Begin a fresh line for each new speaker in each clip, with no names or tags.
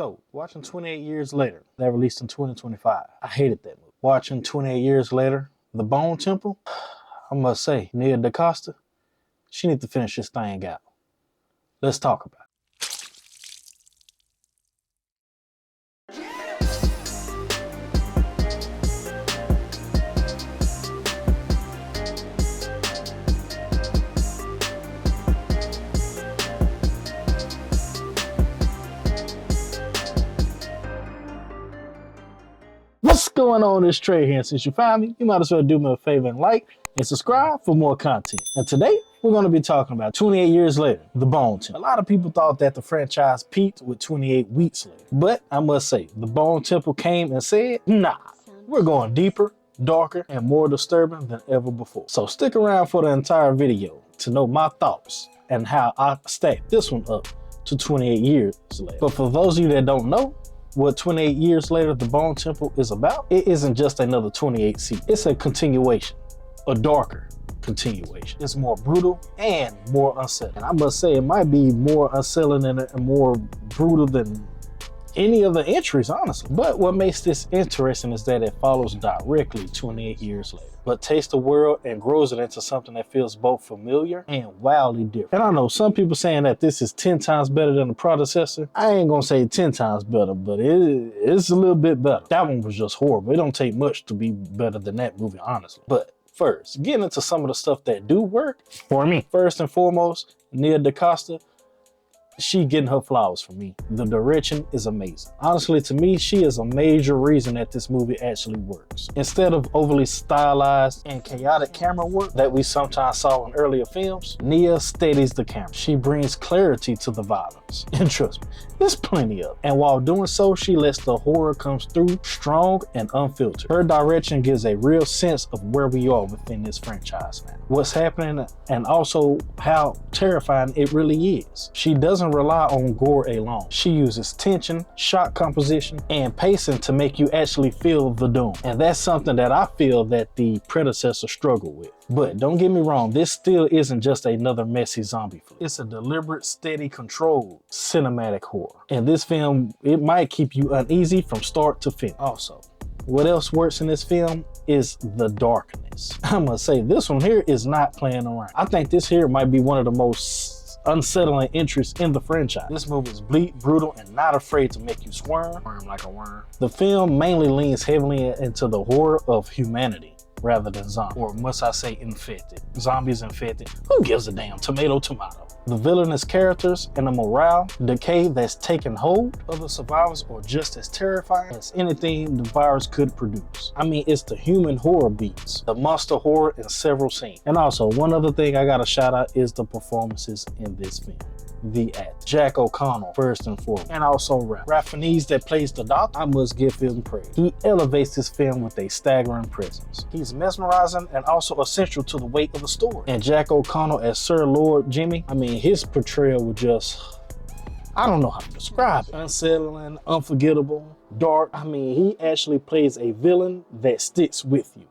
So, watching 28 Years Later, that released in 2025. I hated that movie. Watching 28 Years Later, The Bone Temple, I must say, Nia DaCosta, she needs to finish this thing out. Let's talk about it. What's going on? It's Trey here, and since you found me, you might as well do me a favor and like and subscribe for more content. And today, we're going to be talking about 28 Years Later, The Bone Temple. A lot of people thought that the franchise peaked with 28 weeks later. But I must say, The Bone Temple came and said, nah, we're going deeper, darker, and more disturbing than ever before. So stick around for the entire video to know my thoughts and how I stack this one up to 28 years later. But for those of you that don't know, what 28 Years Later, The Bone Temple is about, it isn't just another 28 sequel. It's a continuation, a darker continuation. It's more brutal and more unsettling. And I must say, it might be more unsettling and more brutal than any of the entries, honestly. But what makes this interesting is that it follows directly 28 years later, but takes the world and grows it into something that feels both familiar and wildly different. And I know some people saying that this is 10 times better than the predecessor. I ain't gonna say 10 times better, but it's a little bit better. That one was just horrible. It don't take much to be better than that movie, honestly. But first, getting into some of the stuff that do work for me. First and foremost, Nia DaCosta, she getting her flowers from me. The direction is amazing. Honestly, to me, she is a major reason that this movie actually works. Instead of overly stylized and chaotic camera work that we sometimes saw in earlier films, Nia steadies the camera. She brings clarity to the violence. And trust me, there's plenty of it. And while doing so, she lets the horror come through strong and unfiltered. Her direction gives a real sense of where we are within this franchise now, what's happening, and also how terrifying it really is. She doesn't rely on gore alone. She uses tension, shot composition, and pacing to make you actually feel the doom. And that's something that I feel that the predecessor struggled with. But don't get me wrong, this still isn't just another messy zombie flick. It's a deliberate, steady, controlled cinematic horror. And this film, it might keep you uneasy from start to finish. Also, what else works in this film is the darkness. I must say, this one here is not playing around. I think this here might be one of the most unsettling entries in the franchise. This movie is bleak, brutal, and not afraid to make you squirm like a worm. The film mainly leans heavily into the horror of humanity rather than zombies, or must I say infected. Zombies infected, who gives a damn? Tomato, tomato. The villainous characters and the morale decay that's taken hold of the survivors are just as terrifying as anything the virus could produce. I mean, it's the human horror beats, the monster horror in several scenes. And also, one other thing I gotta shout out is the performances in this film. The actor, Jack O'Connell, first and foremost, and also Ralph Fiennes that plays the doctor. I must give him praise. He elevates this film with a staggering presence. He's mesmerizing and also essential to the weight of the story. And Jack O'Connell as Sir Lord Jimmy, I mean, his portrayal was just, I don't know how to describe it. Unsettling, unforgettable, dark. I mean, he actually plays a villain that sticks with you.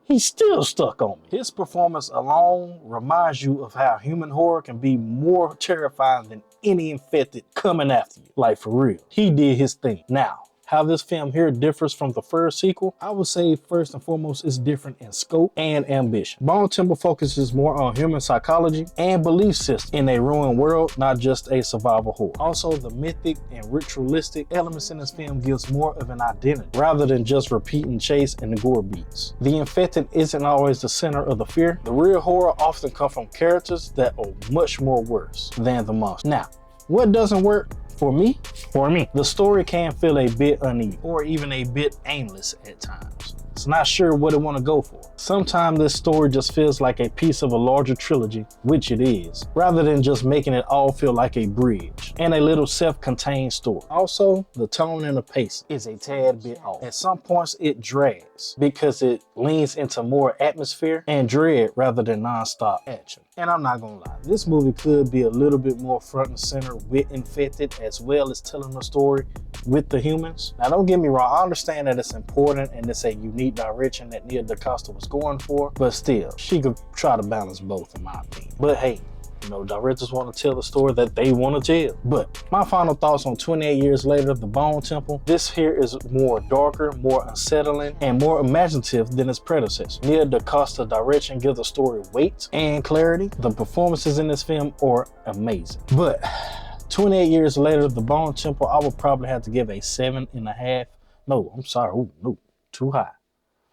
He's still stuck on me. His performance alone reminds you of how human horror can be more terrifying than any infected coming after you. Like, for real. He did his thing. Now, how this film here differs from the first sequel, I would say first and foremost it's different in scope and ambition. Bone Temple focuses more on human psychology and belief system in a ruined world, not just a survival horror. Also, the mythic and ritualistic elements in this film gives more of an identity rather than just repeating chase and the gore beats. The infected isn't always the center of the fear. The real horror often comes from characters that are much more worse than the monster. Now, what doesn't work? For me, the story can feel a bit uneven or even a bit aimless at times. It's not sure what it want to go for. Sometimes this story just feels like a piece of a larger trilogy, which it is, rather than just making it all feel like a bridge and a little self-contained story. Also, the tone and the pace is a tad bit off. At some points, it drags because it leans into more atmosphere and dread rather than non-stop action. And I'm not gonna lie, this movie could be a little bit more front and center with infected as well as telling the story with the humans. Now don't get me wrong, I understand that it's important and it's a unique direction that Nia DaCosta was going for, but still, she could try to balance both in my opinion. But hey, directors want to tell the story that they want to tell. But my final thoughts on 28 Years Later, The Bone Temple. This here is more darker, more unsettling, and more imaginative than its predecessor. Nia DaCosta direction gives the story weight and clarity. The performances in this film are amazing. But 28 Years Later, The Bone Temple, I would probably have to give a 7.5. No, I'm sorry. Ooh, no, too high.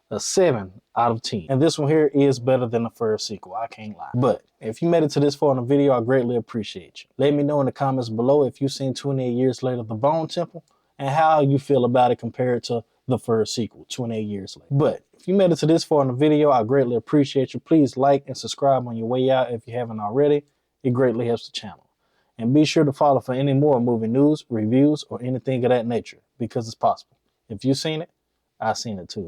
A 7 out of 10. And this one here is better than the first sequel, I can't lie. But if you made it to this far in the video, I greatly appreciate you. Let me know in the comments below if you've seen 28 Years Later, The Bone Temple, and how you feel about it compared to the first sequel, 28 Years Later. But if you made it to this far in the video, I greatly appreciate you. Please like and subscribe on your way out if you haven't already. It greatly helps the channel. And be sure to follow for any more movie news, reviews, or anything of that nature, because it's possible. If you've seen it, I've seen it too.